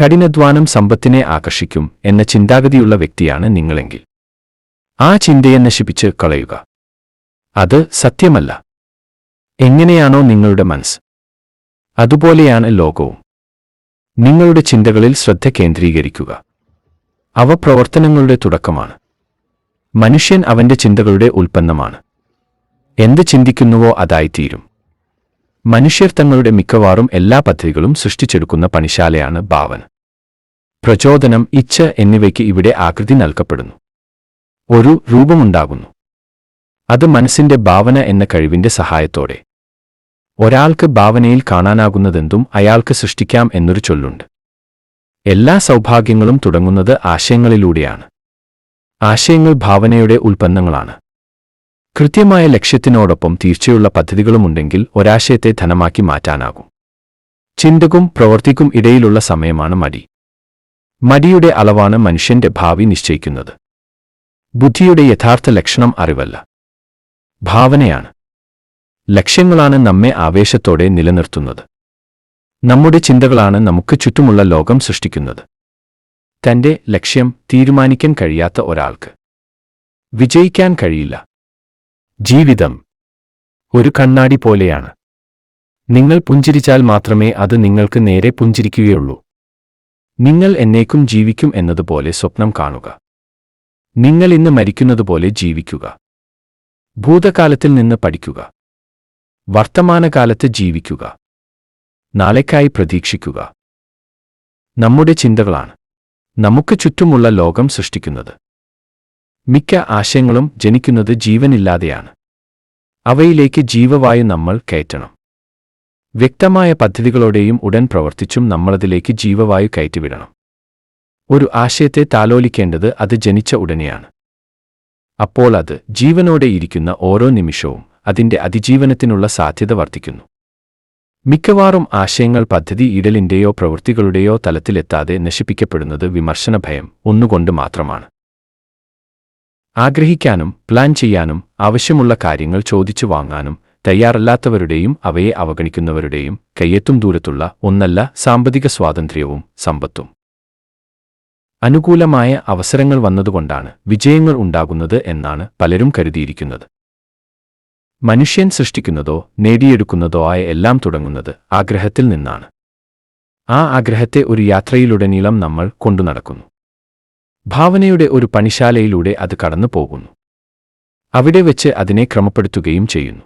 കഠിനാധ്വാനം സമ്പത്തിനെ ആകർഷിക്കും എന്ന ചിന്താഗതിയുള്ള വ്യക്തിയാണ് നിങ്ങളെങ്കിൽ ആ ചിന്തയെ നശിപ്പിച്ച് കളയുക. അത് സത്യമല്ല. എങ്ങനെയാണോ നിങ്ങളുടെ മനസ്സ്, അതുപോലെയാണ് ലോകവും. നിങ്ങളുടെ ചിന്തകളിൽ ശ്രദ്ധ കേന്ദ്രീകരിക്കുക. അവ പ്രവർത്തനങ്ങളുടെ തുടക്കമാണ്. മനുഷ്യൻ അവന്റെ ചിന്തകളുടെ ഉൽപ്പന്നമാണ്. എന്ത് ചിന്തിക്കുന്നുവോ അതായിത്തീരും. മനുഷ്യർ തങ്ങളുടെ മിക്കവാറും എല്ലാ പദ്ധതികളും സൃഷ്ടിച്ചെടുക്കുന്ന പണിശാലയാണ് ഭാവന. പ്രചോദനം, ഇച്ഛ എന്നിവയ്ക്ക് ഇവിടെ ആകൃതി നൽകപ്പെടുന്നു. ഒരു രൂപമുണ്ടാകുന്നു. അത് മനസ്സിന്റെ ഭാവന എന്ന കഴിവിന്റെ സഹായത്തോടെ. ഒരാൾക്ക് ഭാവനയിൽ കാണാനാകുന്നതെന്തും അയാൾക്ക് സൃഷ്ടിക്കാം എന്നൊരു ചൊല്ലുണ്ട്. എല്ലാ സൗഭാഗ്യങ്ങളും തുടങ്ങുന്നത് ആശയങ്ങളിലൂടെയാണ്. ആശയങ്ങൾ ഭാവനയുടെ ഉൽപ്പന്നങ്ങളാണ്. കൃത്യമായ ലക്ഷ്യത്തിനോടൊപ്പം തീർച്ചയുള്ള പദ്ധതികളുമുണ്ടെങ്കിൽ ഒരാശയത്തെ ധനമാക്കി മാറ്റാനാകും. ചിന്തക്കും പ്രവൃത്തിക്കും ഇടയിലുള്ള സമയമാണ് മടി. മടിയുടെ അളവാണ് മനുഷ്യന്റെ ഭാവി നിശ്ചയിക്കുന്നത്. ബുദ്ധിയുടെ യഥാർത്ഥ ലക്ഷണം അറിവല്ല, ഭാവനയാണ്. ലക്ഷ്യങ്ങളാണ് നമ്മെ ആവേശത്തോടെ നിലനിർത്തുന്നത്. നമ്മുടെ ചിന്തകളാണ് നമുക്ക് ചുറ്റുമുള്ള ലോകം സൃഷ്ടിക്കുന്നത്. തന്റെ ലക്ഷ്യം തീരുമാനിക്കാൻ കഴിയാത്ത ഒരാൾക്ക് വിജയിക്കാൻ കഴിയില്ല. ജീവിതം ഒരു കണ്ണാടി പോലെയാണ്. നിങ്ങൾ പുഞ്ചിരിച്ചാൽ മാത്രമേ അത് നിങ്ങൾക്ക് നേരെ പുഞ്ചിരിക്കുകയുള്ളൂ. നിങ്ങൾ എന്നേക്കും ജീവിക്കും എന്നതുപോലെ സ്വപ്നം കാണുക. നിങ്ങൾ ഇന്ന് മരിക്കുന്നതുപോലെ ജീവിക്കുക. ഭൂതകാലത്തിൽ നിന്ന് പഠിക്കുക. വർത്തമാനകാലത്ത് ജീവിക്കുക. നാളേക്കായി പ്രതീക്ഷിക്കുക. നമ്മുടെ ചിന്തകളാണ് നമുക്ക് ചുറ്റുമുള്ള ലോകം സൃഷ്ടിക്കുന്നത്. മിക്ക ആശയങ്ങളും ജനിക്കുന്നത് ജീവനില്ലാതെയാണ്. അവയിലേക്ക് ജീവവായു നമ്മൾ കയറ്റണം. വ്യക്തമായ പദ്ധതികളോടെയും ഉടൻ പ്രവർത്തിച്ചും നമ്മളതിലേക്ക് ജീവവായു കയറ്റിവിടണം. ഒരു ആശയത്തെ താലോലിക്കേണ്ടത് അത് ജനിച്ച ഉടനെയാണ്. അപ്പോൾ അത് ജീവനോടെ ഇരിക്കുന്ന ഓരോ നിമിഷവും അതിന്റെ അതിജീവനത്തിനുള്ള സാധ്യത വർദ്ധിക്കുന്നു. മിക്കവാറും ആശയങ്ങൾ പദ്ധതി ഇടലിന്റെയോ പ്രവൃത്തികളുടെയോ തലത്തിലെത്താതെ നശിപ്പിക്കപ്പെടുന്നത് വിമർശന ഭയം ഒന്നുകൊണ്ട് മാത്രമാണ്. ആഗ്രഹിക്കാനും പ്ലാൻ ചെയ്യാനും ആവശ്യമുള്ള കാര്യങ്ങൾ ചോദിച്ചു വാങ്ങാനും തയ്യാറല്ലാത്തവരുടെയും അവയെ അവഗണിക്കുന്നവരുടെയും കയ്യെത്തും ദൂരത്തുള്ള ഒന്നല്ല സാമ്പത്തിക സ്വാതന്ത്ര്യവും സമ്പത്തും. അനുകൂലമായ അവസരങ്ങൾ വന്നതുകൊണ്ടാണ് വിജയങ്ങൾ ഉണ്ടാകുന്നത് എന്നാണ് പലരും കരുതിയിരിക്കുന്നത്. മനുഷ്യൻ സൃഷ്ടിക്കുന്നതോ നേടിയെടുക്കുന്നതോ ആയ എല്ലാം തുടങ്ങുന്നത് ആഗ്രഹത്തിൽ നിന്നാണ്. ആ ആഗ്രഹത്തെ ഒരു യാത്രയിലുടനീളം നമ്മൾ കൊണ്ടുനടക്കുന്നു. ഭാവനയുടെ ഒരു പണിശാലയിലൂടെ അത് കടന്നു പോകുന്നു. അവിടെ വെച്ച് അതിനെ ക്രമപ്പെടുത്തുകയും ചെയ്യുന്നു.